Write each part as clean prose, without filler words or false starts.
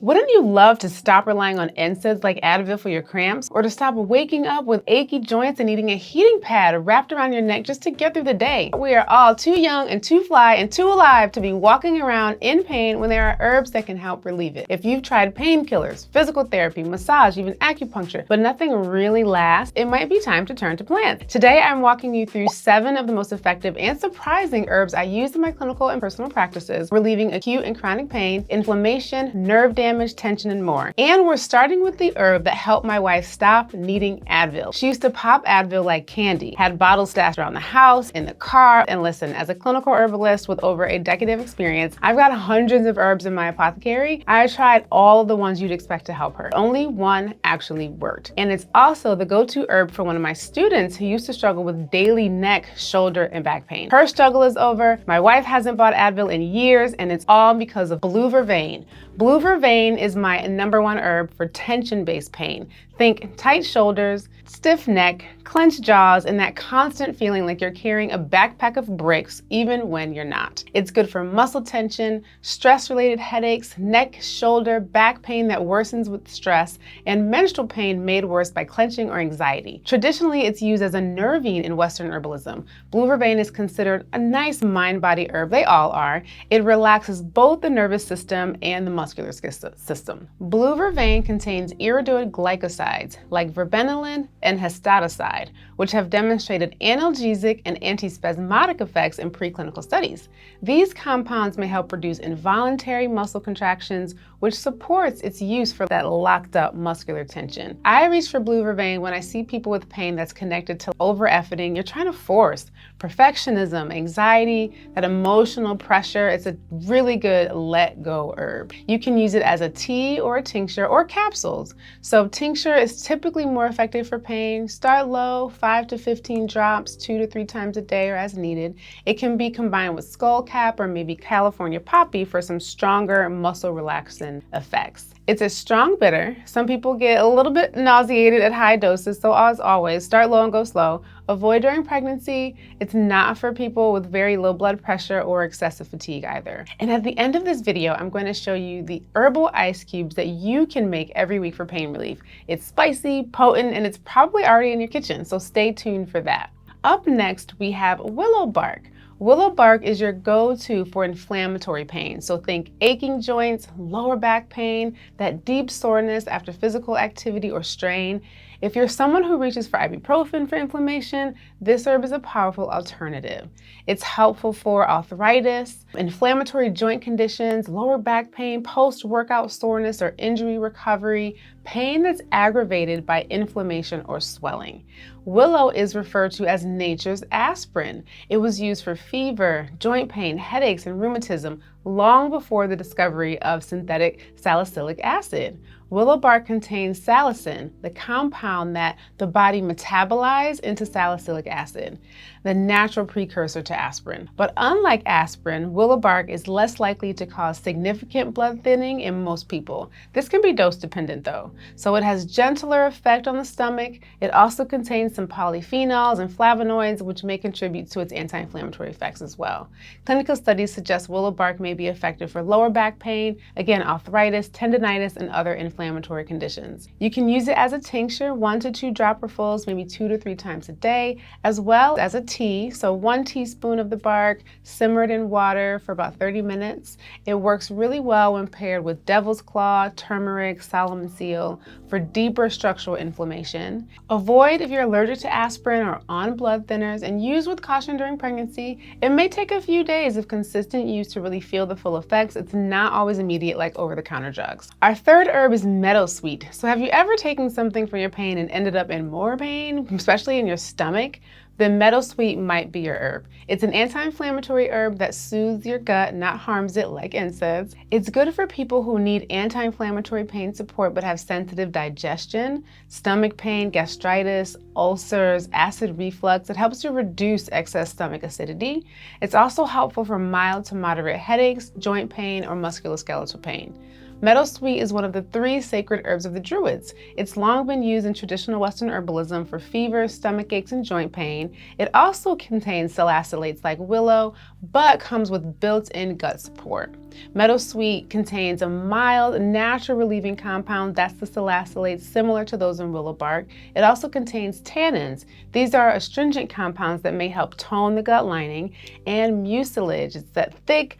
Wouldn't you love to stop relying on NSAIDs like Advil for your cramps, or to stop waking up with achy joints and needing a heating pad wrapped around your neck just to get through the day? We are all too young and too fly and too alive to be walking around in pain when there are herbs that can help relieve it. If you've tried painkillers, physical therapy, massage, even acupuncture, but nothing really lasts, it might be time to turn to plants. Today, I'm walking you through 7 of the most effective and surprising herbs I use in my clinical and personal practices, relieving acute and chronic pain, inflammation, nerve damage, tension, and more. And we're starting with the herb that helped my wife stop needing Advil. She used to pop Advil like candy, had bottles stashed around the house, in the car, and listen, as a clinical herbalist with over a decade of experience, I've got hundreds of herbs in my apothecary. I tried all of the ones you'd expect to help her. Only one actually worked. And it's also the go-to herb for one of my students who used to struggle with daily neck, shoulder, and back pain. Her struggle is over. My wife hasn't bought Advil in years, and it's all because of blue vervain. Blue vervain is my #1 herb for tension-based pain. Think tight shoulders, stiff neck, clenched jaws, and that constant feeling like you're carrying a backpack of bricks even when you're not. It's good for muscle tension, stress-related headaches, neck, shoulder, back pain that worsens with stress, and menstrual pain made worse by clenching or anxiety. Traditionally, it's used as a nervine in Western herbalism. Blue vervain is considered a nice mind-body herb. They all are. It relaxes both the nervous system and the muscular system. Blue vervain contains iridoid glycosides like verbenilin and histaticide, which have demonstrated analgesic and antispasmodic effects in preclinical studies. These compounds may help reduce involuntary muscle contractions, which supports its use for that locked up muscular tension. I reach for blue vervain when I see people with pain that's connected to over-efforting. You're trying to force perfectionism, anxiety, that emotional pressure. It's a really good let go herb. You can use it as a tea or a tincture or capsules. So tincture is typically more effective for pain. Start low, 5 to 15 drops, 2 to 3 times a day or as needed. It can be combined with skullcap or maybe California poppy for some stronger muscle relaxing effects. It's a strong bitter. Some people get a little bit nauseated at high doses, so as always, start low and go slow. Avoid during pregnancy. It's not for people with very low blood pressure or excessive fatigue either. And at the end of this video, I'm going to show you the herbal ice cubes that you can make every week for pain relief. It's spicy, potent, and it's probably already in your kitchen, so stay tuned for that. Up next, we have Willow Bark. Willow Bark is your go-to for inflammatory pain. So think aching joints, lower back pain, that deep soreness after physical activity or strain. If you're someone who reaches for ibuprofen for inflammation, this herb is a powerful alternative. It's helpful for arthritis, inflammatory joint conditions, lower back pain, post-workout soreness or injury recovery, pain that's aggravated by inflammation or swelling. Willow is referred to as nature's aspirin. It was used for fever, joint pain, headaches, and rheumatism long before the discovery of synthetic salicylic acid. Willow bark contains salicin, the compound that the body metabolizes into salicylic acid, the natural precursor to aspirin. But unlike aspirin, willow bark is less likely to cause significant blood thinning in most people. This can be dose dependent though. So it has gentler effect on the stomach. It also contains some polyphenols and flavonoids, which may contribute to its anti-inflammatory effects as well. Clinical studies suggest willow bark may be effective for lower back pain, again, arthritis, tendonitis, and other inflammatory conditions. You can use it as a tincture, 1 to 2 dropperfuls, maybe 2 to 3 times a day, as well as a tea. So 1 teaspoon of the bark simmered in water for about 30 minutes. It works really well when paired with devil's claw, turmeric, Solomon seal for deeper structural inflammation. Avoid if you're allergic to aspirin or on blood thinners, and use with caution during pregnancy. It may take a few days of consistent use to really feel the full effects. It's not always immediate like over-the-counter drugs. Our third herb is Meadowsweet. So have you ever taken something for your pain and ended up in more pain, especially in your stomach? Then Meadowsweet might be your herb. It's an anti-inflammatory herb that soothes your gut, not harms it like NSAIDs. It's good for people who need anti-inflammatory pain support but have sensitive digestion, stomach pain, gastritis, ulcers, acid reflux. It helps to reduce excess stomach acidity. It's also helpful for mild to moderate headaches, joint pain, or musculoskeletal pain. Meadowsweet is one of the 3 sacred herbs of the Druids. It's long been used in traditional Western herbalism for fever, stomach aches, and joint pain. It also contains salicylates like willow, but comes with built-in gut support. Meadowsweet contains a mild, natural relieving compound that's the salicylates similar to those in willow bark. It also contains tannins. These are astringent compounds that may help tone the gut lining, and mucilage. It's that thick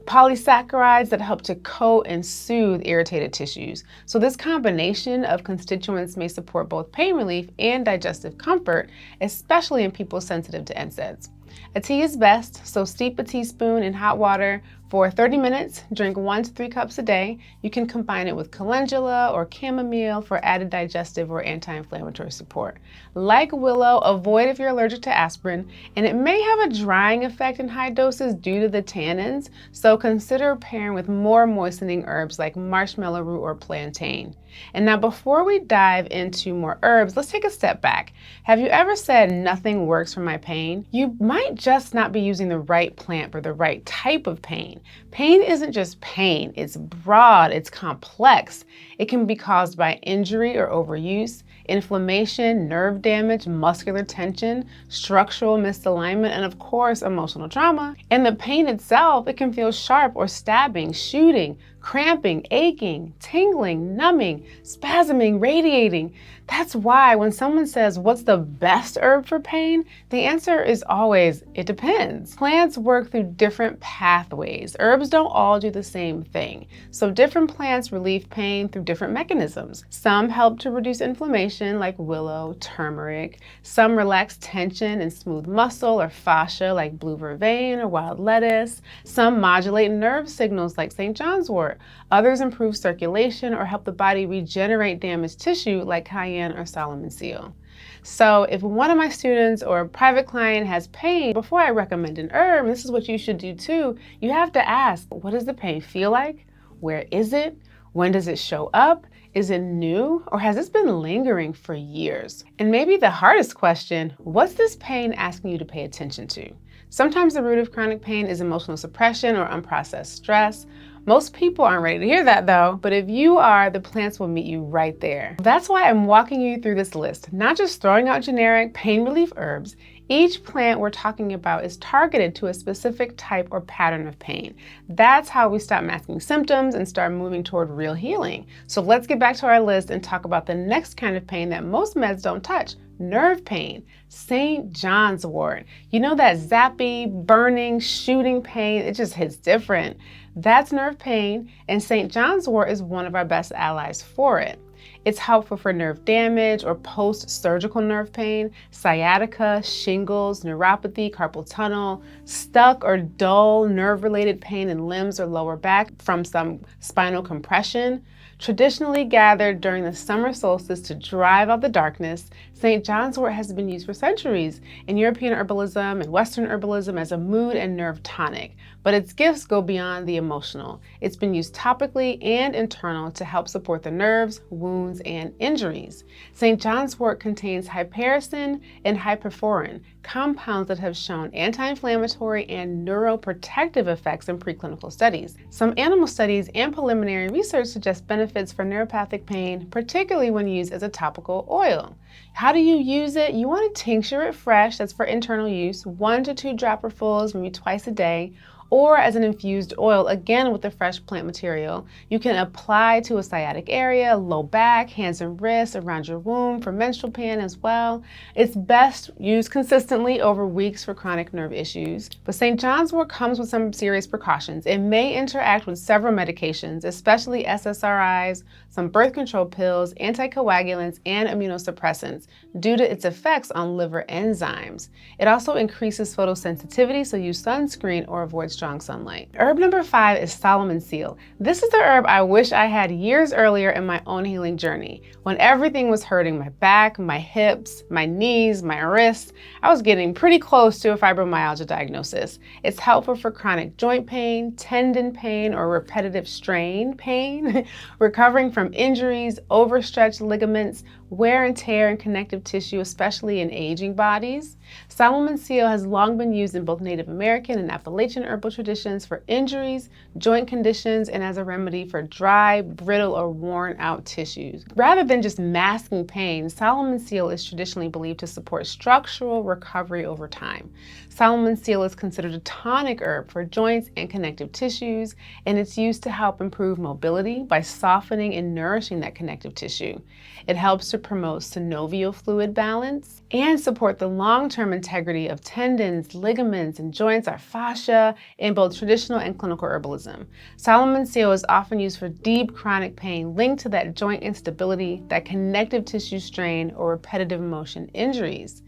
polysaccharides that help to coat and soothe irritated tissues. So this combination of constituents may support both pain relief and digestive comfort, especially in people sensitive to NSAIDs. A tea is best, so steep a teaspoon in hot water for 30 minutes, drink 1 to 3 cups a day. You can combine it with calendula or chamomile for added digestive or anti-inflammatory support. Like willow, avoid if you're allergic to aspirin, and it may have a drying effect in high doses due to the tannins, so consider pairing with more moistening herbs like marshmallow root or plantain. And now before we dive into more herbs, let's take a step back. Have you ever said nothing works for my pain? You might just not be using the right plant for the right type of pain. Pain isn't just pain, it's broad, it's complex. It can be caused by injury or overuse, inflammation, nerve damage, muscular tension, structural misalignment, and of course, emotional trauma. And the pain itself, it can feel sharp or stabbing, shooting, cramping, aching, tingling, numbing, spasming, radiating. That's why when someone says, what's the best herb for pain? The answer is always, it depends. Plants work through different pathways. Herbs don't all do the same thing. So different plants relieve pain through different mechanisms. Some help to reduce inflammation like willow, turmeric. Some relax tension and smooth muscle or fascia like blue vervain or wild lettuce. Some modulate nerve signals like St. John's wort. Others improve circulation or help the body regenerate damaged tissue like cayenne or Solomon seal. So if one of my students or a private client has pain, before I recommend an herb, this is what you should do too, you have to ask, what does the pain feel like? Where is it? When does it show up? Is it new, or has this been lingering for years? And maybe the hardest question, what's this pain asking you to pay attention to? Sometimes the root of chronic pain is emotional suppression or unprocessed stress. Most people aren't ready to hear that though, but if you are, the plants will meet you right there. That's why I'm walking you through this list, not just throwing out generic pain relief herbs. Each plant we're talking about is targeted to a specific type or pattern of pain. That's how we stop masking symptoms and start moving toward real healing. So let's get back to our list and talk about the next kind of pain that most meds don't touch. Nerve pain, St. John's wort. You know that zappy, burning, shooting pain, it just hits different. That's nerve pain, and St. John's wort is one of our best allies for it. It's helpful for nerve damage or post-surgical nerve pain, sciatica, shingles, neuropathy, carpal tunnel, stuck or dull nerve-related pain in limbs or lower back from some spinal compression. Traditionally gathered during the summer solstice to drive out the darkness, St. John's wort has been used for centuries in European herbalism and Western herbalism as a mood and nerve tonic, but its gifts go beyond the emotional. It's been used topically and internal to help support the nerves, wounds, and injuries. St. John's wort contains hypericin and hyperforin, compounds that have shown anti-inflammatory and neuroprotective effects in preclinical studies. Some animal studies and preliminary research suggest benefits for neuropathic pain, particularly when used as a topical oil. How do you use it? You want to tincture it fresh, that's for internal use, 1 to 2 dropperfuls, maybe twice a day, or as an infused oil, again with the fresh plant material. You can apply to a sciatic area, low back, hands and wrists, around your womb, for menstrual pain as well. It's best used consistently over weeks for chronic nerve issues. But St. John's wort comes with some serious precautions. It may interact with several medications, especially SSRIs, some birth control pills, anticoagulants, and immunosuppressants due to its effects on liver enzymes. It also increases photosensitivity, so use sunscreen or avoid strong sunlight. Herb number 5 is Solomon seal. This is the herb I wish I had years earlier in my own healing journey. When everything was hurting, my back, my hips, my knees, my wrists, I was getting pretty close to a fibromyalgia diagnosis. It's helpful for chronic joint pain, tendon pain, or repetitive strain pain, recovering from injuries, overstretched ligaments, wear and tear in connective tissue, especially in aging bodies. Solomon seal has long been used in both Native American and Appalachian herbal traditions for injuries, joint conditions, and as a remedy for dry, brittle, or worn out tissues. Rather than just masking pain, Solomon seal is traditionally believed to support structural recovery over time. Solomon seal is considered a tonic herb for joints and connective tissues, and it's used to help improve mobility by softening and nourishing that connective tissue. It helps to promote synovial fluid balance and support the long-term integrity of tendons, ligaments, and joints, or fascia, in both traditional and clinical herbalism. Solomon seal is often used for deep chronic pain linked to that joint instability, that connective tissue strain, or repetitive motion injuries.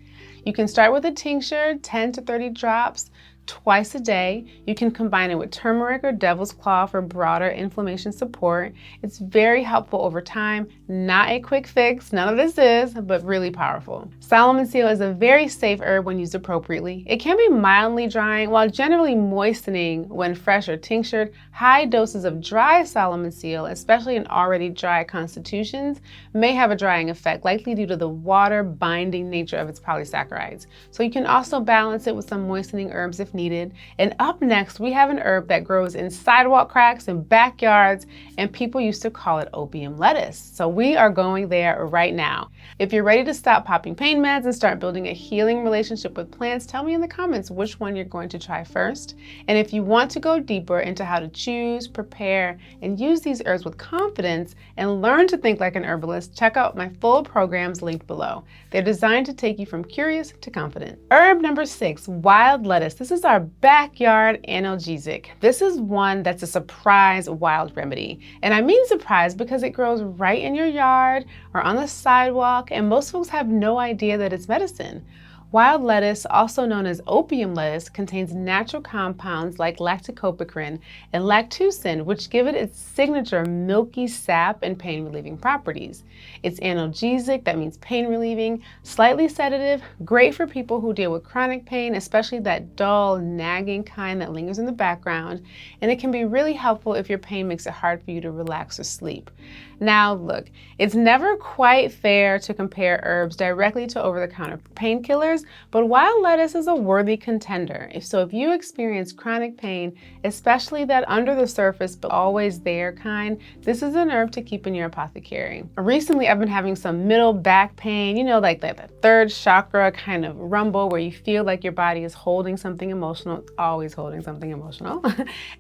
You can start with a tincture, 10 to 30 drops, twice a day. You can combine it with turmeric or devil's claw for broader inflammation support. It's very helpful over time, not a quick fix, none of this is, but really powerful. Solomon seal is a very safe herb when used appropriately. It can be mildly drying while generally moistening when fresh or tinctured. High doses of dry Solomon seal, especially in already dry constitutions, may have a drying effect, likely due to the water binding nature of its polysaccharides. So you can also balance it with some moistening herbs if needed. And up next, we have an herb that grows in sidewalk cracks and backyards, and people used to call it opium lettuce. So we are going there right now. If you're ready to stop popping pain meds and start building a healing relationship with plants, tell me in the comments which one you're going to try first. And if you want to go deeper into how to choose, prepare, and use these herbs with confidence and learn to think like an herbalist, check out my full programs linked below. They're designed to take you from curious to confident. Herb number 6, wild lettuce. This is our backyard analgesic. This is one that's a surprise wild remedy. And I mean surprise because it grows right in your yard or on the sidewalk, and most folks have no idea that it's medicine. Wild lettuce, also known as opium lettuce, contains natural compounds like lactocopecrine and lactucin, which give it its signature milky sap and pain-relieving properties. It's analgesic, that means pain-relieving, slightly sedative, great for people who deal with chronic pain, especially that dull, nagging kind that lingers in the background, and it can be really helpful if your pain makes it hard for you to relax or sleep. Now look, it's never quite fair to compare herbs directly to over-the-counter painkillers, but wild lettuce is a worthy contender. If you experience chronic pain, especially that under the surface but always there kind, this is an herb to keep in your apothecary. Recently, I've been having some middle back pain, like that third chakra kind of rumble where you feel like your body is holding something emotional. It's always holding something emotional.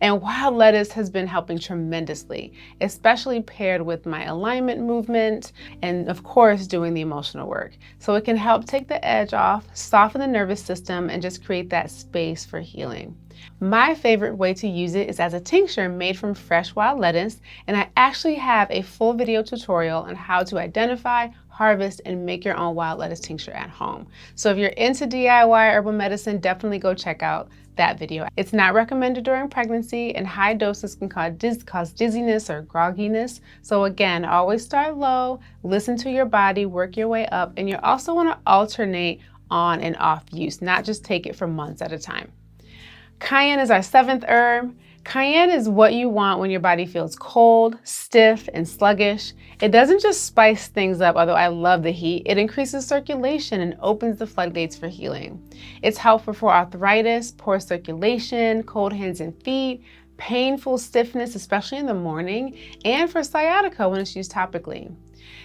And wild lettuce has been helping tremendously, especially paired with my alignment movement and of course doing the emotional work. So it can help take the edge off, soften the nervous system, and just create that space for healing. My favorite way to use it is as a tincture made from fresh wild lettuce, and I actually have a full video tutorial on how to identify, harvest, and make your own wild lettuce tincture at home. So if you're into DIY herbal medicine, definitely go check out that video. It's not recommended during pregnancy, and high doses can cause dizziness or grogginess. So again, always start low, listen to your body, work your way up, and you also want to alternate on and off use, not just take it for months at a time. Cayenne is our 7th herb. Cayenne is what you want when your body feels cold, stiff, and sluggish. It doesn't just spice things up, although I love the heat. It increases circulation and opens the floodgates for healing. It's helpful for arthritis, poor circulation, cold hands and feet, painful stiffness, especially in the morning, and for sciatica when it's used topically.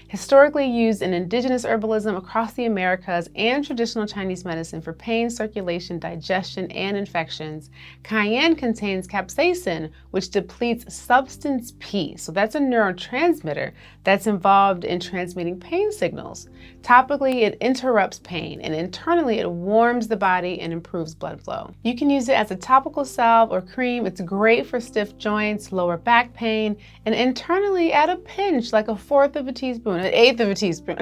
Historically used in indigenous herbalism across the Americas and traditional Chinese medicine for pain, circulation, digestion, and infections, cayenne contains capsaicin, which depletes substance P. So that's a neurotransmitter that's involved in transmitting pain signals. Topically, it interrupts pain, and internally, it warms the body and improves blood flow. You can use it as a topical salve or cream. It's great for stiff joints, lower back pain, and internally add a pinch, like 1/4 of a teaspoon, 1/8 of a teaspoon,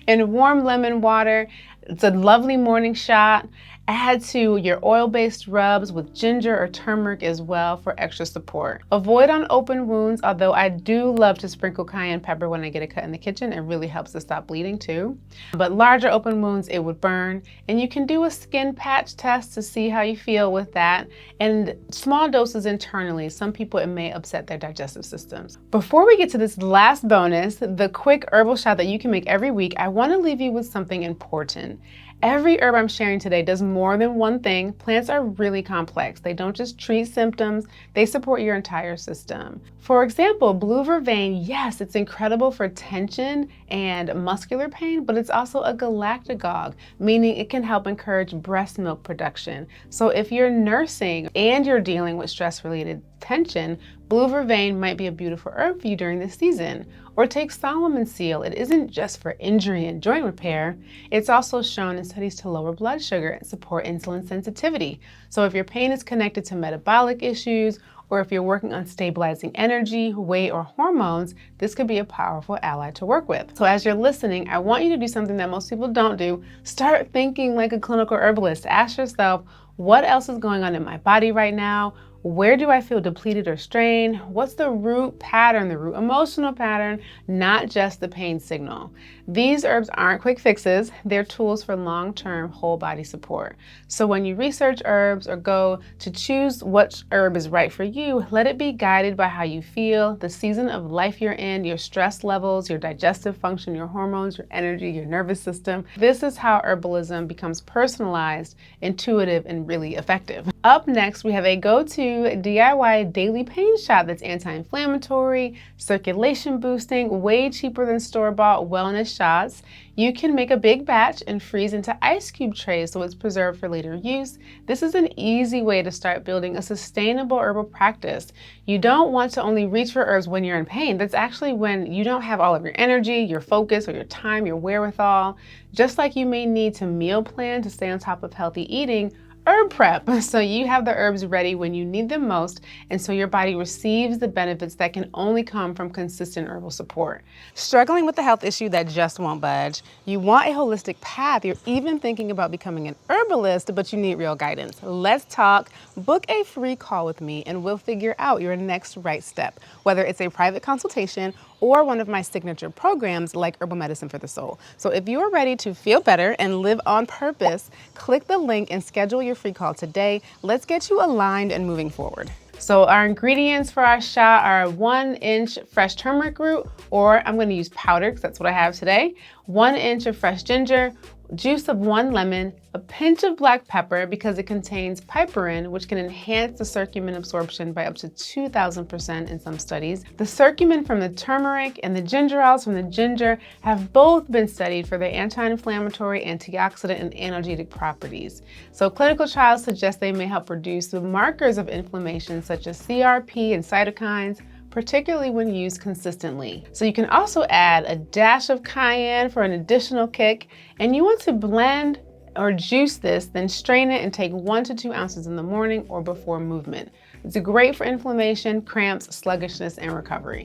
in warm lemon water. It's a lovely morning shot. Add to your oil-based rubs with ginger or turmeric as well for extra support. Avoid on open wounds, although I do love to sprinkle cayenne pepper when I get a cut in the kitchen. It really helps to stop bleeding too. But larger open wounds, it would burn. And you can do a skin patch test to see how you feel with that. And small doses internally. Some people, it may upset their digestive systems. Before we get to this last bonus, the quick herbal shot that you can make every week, I want to leave you with something important. Every herb I'm sharing today does more than one thing. Plants are really complex. They don't just treat symptoms, they support your entire system. For example, blue vervain, yes, it's incredible for tension and muscular pain, but it's also a galactagogue, meaning it can help encourage breast milk production. So if you're nursing and you're dealing with stress-related tension, blue vervain might be a beautiful herb for you during this season. Or take Solomon seal. It isn't just for injury and joint repair. It's also shown in studies to lower blood sugar and support insulin sensitivity. So if your pain is connected to metabolic issues, or if you're working on stabilizing energy, weight, or hormones, this could be a powerful ally to work with. So as you're listening, I want you to do something that most people don't do. Start thinking like a clinical herbalist. Ask yourself, what else is going on in my body right now? Where do I feel depleted or strained? What's the root pattern, the root emotional pattern, not just the pain signal? These herbs aren't quick fixes. They're tools for long-term whole body support. So when you research herbs or go to choose which herb is right for you, let it be guided by how you feel, the season of life you're in, your stress levels, your digestive function, your hormones, your energy, your nervous system. This is how herbalism becomes personalized, intuitive, and really effective. Up next, we have a go-to DIY daily pain shot that's anti-inflammatory, circulation boosting, way cheaper than store-bought wellness shots. You can make a big batch and freeze into ice cube trays so it's preserved for later use. This is an easy way to start building a sustainable herbal practice. You don't want to only reach for herbs when you're in pain. That's actually when you don't have all of your energy, your focus, or your time, your wherewithal. Just like you may need to meal plan to stay on top of healthy eating, herb prep, so you have the herbs ready when you need them most, and so your body receives the benefits that can only come from consistent herbal support. Struggling with a health issue that just won't budge? You want a holistic path. You're even thinking about becoming an herbalist, but you need real guidance. Let's talk. Book a free call with me, and we'll figure out your next right step, whether it's a private consultation or one of my signature programs like Herbal Medicine for the Soul. So if you are ready to feel better and live on purpose, click the link and schedule your free call today. Let's get you aligned and moving forward. So our ingredients for our shot are 1 inch fresh turmeric root, or I'm going to use powder because that's what I have today, 1 inch of fresh ginger, juice of 1 lemon, a pinch of black pepper because it contains piperine, which can enhance the curcumin absorption by up to 2,000% in some studies. The curcumin from the turmeric and the gingerols from the ginger have both been studied for their anti-inflammatory, antioxidant, and analgesic properties. So clinical trials suggest they may help reduce the markers of inflammation such as CRP and cytokines, particularly when used consistently. So you can also add a dash of cayenne for an additional kick, and you want to blend or juice this, then strain it and take 1 to 2 ounces in the morning or before movement. It's great for inflammation, cramps, sluggishness, and recovery.